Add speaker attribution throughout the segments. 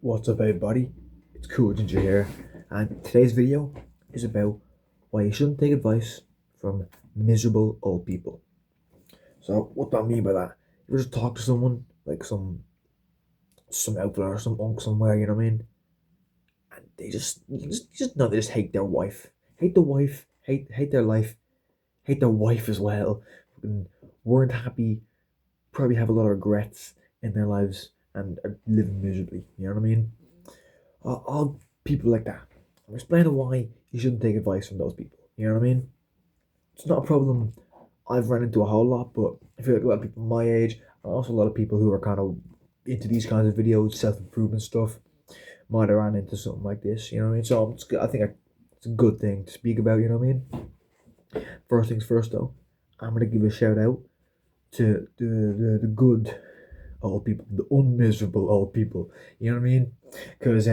Speaker 1: What's up, everybody? It's Cool Ginger here, and today's video is about why you shouldn't take advice from miserable old people. So, what do I mean by that? You just talk to someone like some outfitter or some unk somewhere, you know what I mean? And you just know they just hate their wife, hate the wife, hate their life, hate their wife as well. Fucking weren't happy, probably have a lot of regrets in their lives, and are living miserably. You know what I mean? All people like that. I'm explaining why you shouldn't take advice from those people. You know what I mean? It's not a problem I've run into a whole lot, but I feel like a lot of people my age, and also a lot of people who are kind of into these kinds of videos, self improvement stuff, might have ran into something like this. You know what I mean? So I think it's a good thing to speak about. You know what I mean? First things first, though, I'm gonna give a shout out to the good old people, the unmiserable old people. You know what I mean? Because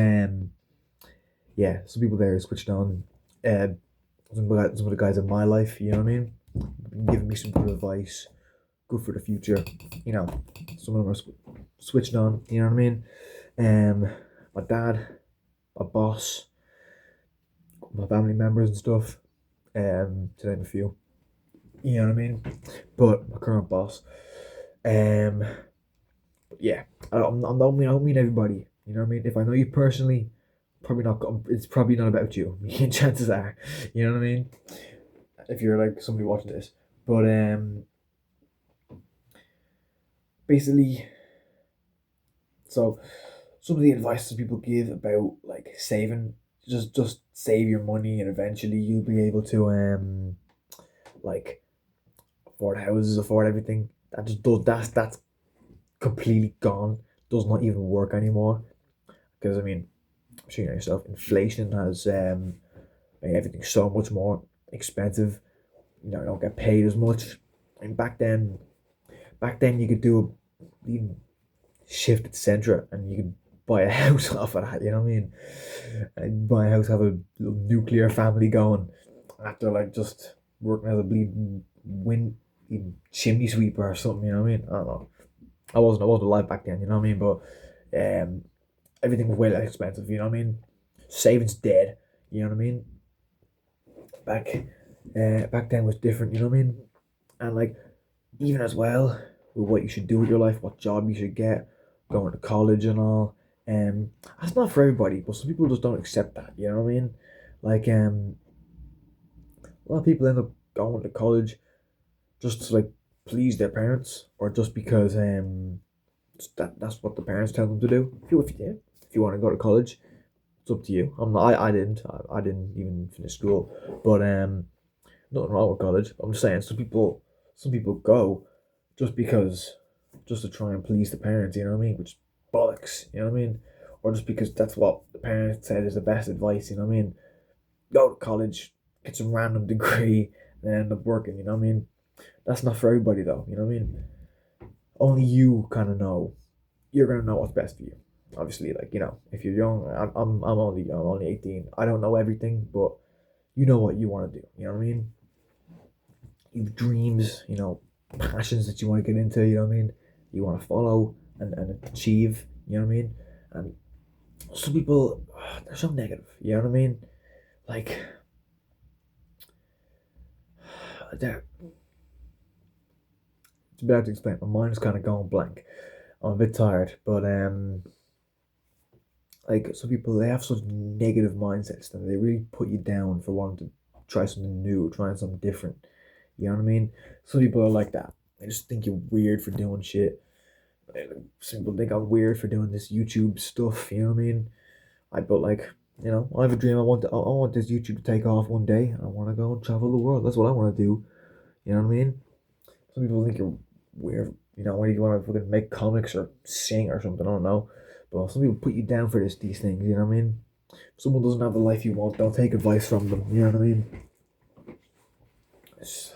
Speaker 1: yeah, some people there switched on. Uh, some of the guys in my life, you know what I mean, giving me some good advice, good for the future. You know, some of them are switched on. You know what I mean? My dad, my boss, my family members and stuff. To name a few. You know what I mean? But my current boss. Um, yeah, I don't mean everybody. You know what I mean? If I know you personally, probably not. It's probably not about you. Chances are, you know what I mean. If you're like somebody watching this, but basically, so some of the advice that people give about like saving, just save your money, and eventually you'll be able to like afford houses, afford everything. That just does that's completely gone. Does not even work anymore. Because I mean, I'm sure you know yourself, inflation has made everything so much more expensive. You know, you don't get paid as much. And back then you could do even shift at Centra and you could buy a house off of that. You know what I mean? And buy a house, have a little nuclear family going after like just working as a bleeding wind chimney sweeper or something. You know what I mean? I don't know. I wasn't alive back then. You know what I mean? But everything was way less expensive. You know what I mean? Savings dead. You know what I mean? Back back then was different. You know what I mean? And like even as well with what you should do with your life, what job you should get, going to college and all. That's not for everybody, but some people just don't accept that. You know what I mean? Like a lot of people end up going to college just to like please their parents, or just because that's what the parents tell them to do. If you want to go to college, it's up to you. I'm not. I didn't even finish school, but nothing wrong with college. I'm just saying some people go just because just to try and please the parents, you know what I mean? Which is bollocks, you know what I mean? Or just because that's what the parents said is the best advice, you know what I mean? Go to college, get some random degree, and then end up working, you know what I mean? That's not for everybody though, you know what I mean? Only you kind of know. You're gonna know what's best for you. Obviously, like you know, if you're young, I'm only 18. I don't know everything, but you know what you want to do. You know what I mean? You've dreams, you know, passions that you want to get into, you know what I mean? You want to follow and achieve, you know what I mean? And some people, they're so negative, you know what I mean? Like, they're, it's bad to explain. My mind's kind of going blank. I'm a bit tired, but like some people, they have such negative mindsets that they really put you down for wanting to try something new, trying something different. You know what I mean? Some people are like that. They just think you're weird for doing shit. Some people think I'm weird for doing this YouTube stuff. You know what I mean? But like, you know, I have a dream. I want this YouTube to take off one day. I want to go and travel the world. That's what I want to do. You know what I mean? Some people think you're weird. You know, when you want to fucking make comics or sing or something. I don't know. But some people put you down for these things. You know what I mean? If someone doesn't have the life you want, don't take advice from them. You know what I mean? It's-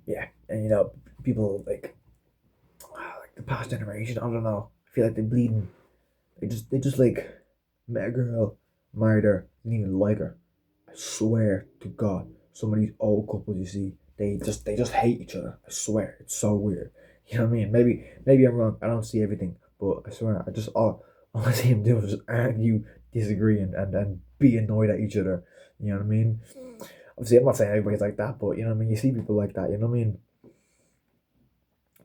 Speaker 1: yeah, and you know, people like the past generation. I don't know. I feel like they're bleeding. They just like met a girl, married her, didn't even like her. I swear to God, some of these old couples you see, they just hate each other. I swear, it's so weird. You know what I mean? Maybe I'm wrong. I don't see everything, but I swear, all I see him do is just argue, disagree, and be annoyed at each other. You know what I mean? Obviously, I'm not saying everybody's like that, but you know what I mean. You see people like that. You know what I mean?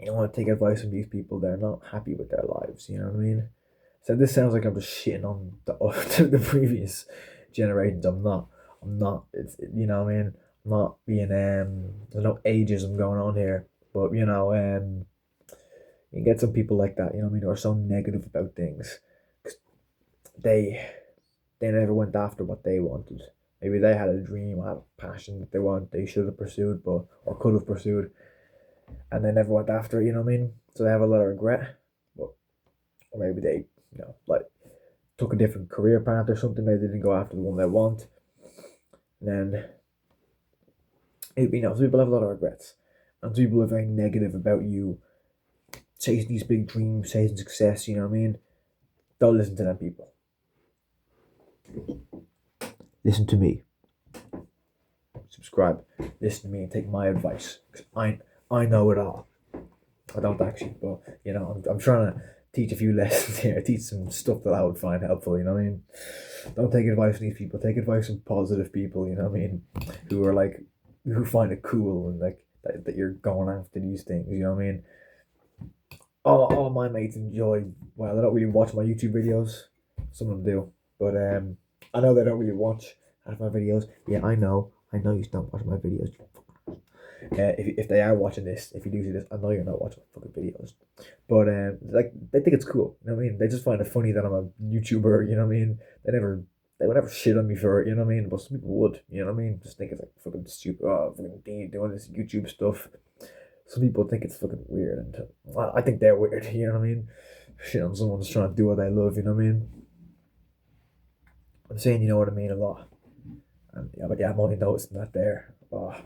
Speaker 1: You don't want to take advice from these people. They're not happy with their lives. You know what I mean? So this sounds like I'm just shitting on the previous generations. I'm not. I'm not. You know what I mean. I'm not being There's no ageism going on here, but you get some people like that. You know what I mean? Who are so negative about things. 'Cause they they never went after what they wanted. Maybe they had a dream, had a passion that they should have pursued, but or could have pursued, and they never went after it. You know what I mean? So they have a lot of regret. But or maybe they, like took a different career path or something. They didn't go after the one they want. And then some people have a lot of regrets, and some people are very negative about you chasing these big dreams, chasing success. You know what I mean? Don't listen to them people. Listen to me. Subscribe. Listen to me and take my advice. 'Cause I know it all. I don't actually, but I'm trying to teach a few lessons here. Teach some stuff that I would find helpful. You know what I mean? Don't take advice from these people. Take advice from positive people. You know what I mean? Who find it cool and like that you're going after these things. You know what I mean? All my mates enjoy. Well, they don't really watch my YouTube videos. Some of them do, but I know they don't really watch half my videos. Yeah, I know. I know you don't watch my videos. If they are watching this, if you do see this, I know you're not watching my fucking videos. But like they think it's cool. You know what I mean? They just find it funny that I'm a YouTuber. You know what I mean? They would never shit on me for it. You know what I mean? But some people would. You know what I mean? Just think it's like fucking stupid. Oh, fucking Dean doing this YouTube stuff. Some people think it's fucking weird, and I think they're weird. You know what I mean? Shit on someone's trying to do what they love. You know what I mean? I'm saying you know what I mean a lot. And yeah, I'm only noticing that there. Oh my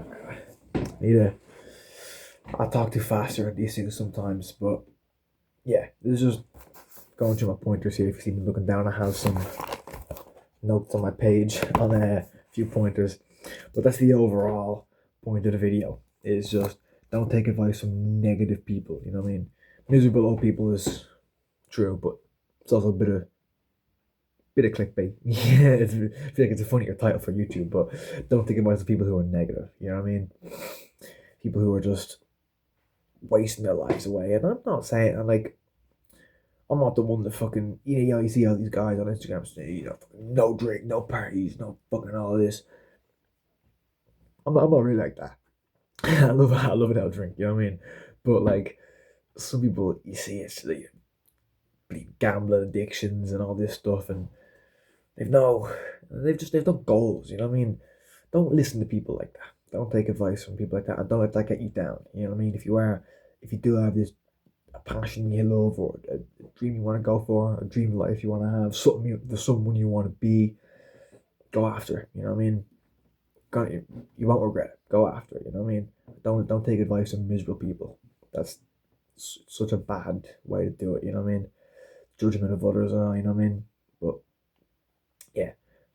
Speaker 1: god. I talk too fast during these things sometimes, but yeah, this is just going through my pointers here. If you see me looking down, I have some notes on my page on a few pointers, but that's the overall point of the video. Is just don't take advice from negative people. You know what I mean? Miserable old people is true, but it's also a bit of clickbait. Yeah, I feel like it's a funnier title for YouTube, but don't take advice from people who are negative. You know what I mean? People who are just wasting their lives away. And I'm not saying, I'm not the one that fucking, you see all these guys on Instagram saying, no drink, no parties, no fucking all of this. I'm not really like that. I love it how I drink, you know what I mean? But like, some people, you see, it's like gambling addictions and all this stuff, and they've no goals, you know what I mean? Don't listen to people like that. Don't take advice from people like that, and don't let that get you down. You know what I mean? If you do have a passion you love, or a dream you want to go for, a dream life you want to have, someone you want to be, go after it. You know what I mean? You won't regret it. Go after it. You know what I mean? Don't take advice from miserable people. That's such a bad way to do it. You know what I mean? Judgment of others, you know what I mean? But yeah,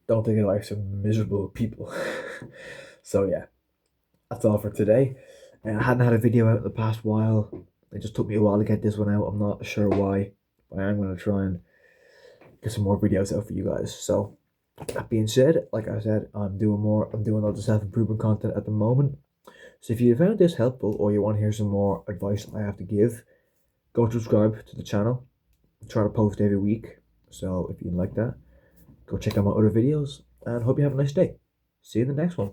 Speaker 1: don't take advice from miserable people. So yeah, that's all for today. I hadn't had a video out in the past while. It just took me a while to get this one out. I'm not sure why, but I am going to try and get some more videos out for you guys. So that being said, like I said, I'm doing lots of self-improvement content at the moment. So if you found this helpful, or you want to hear some more advice I have to give, go subscribe to the channel. I try to post every week. So if you like that, go check out my other videos, and hope you have a nice day. See you in the next one.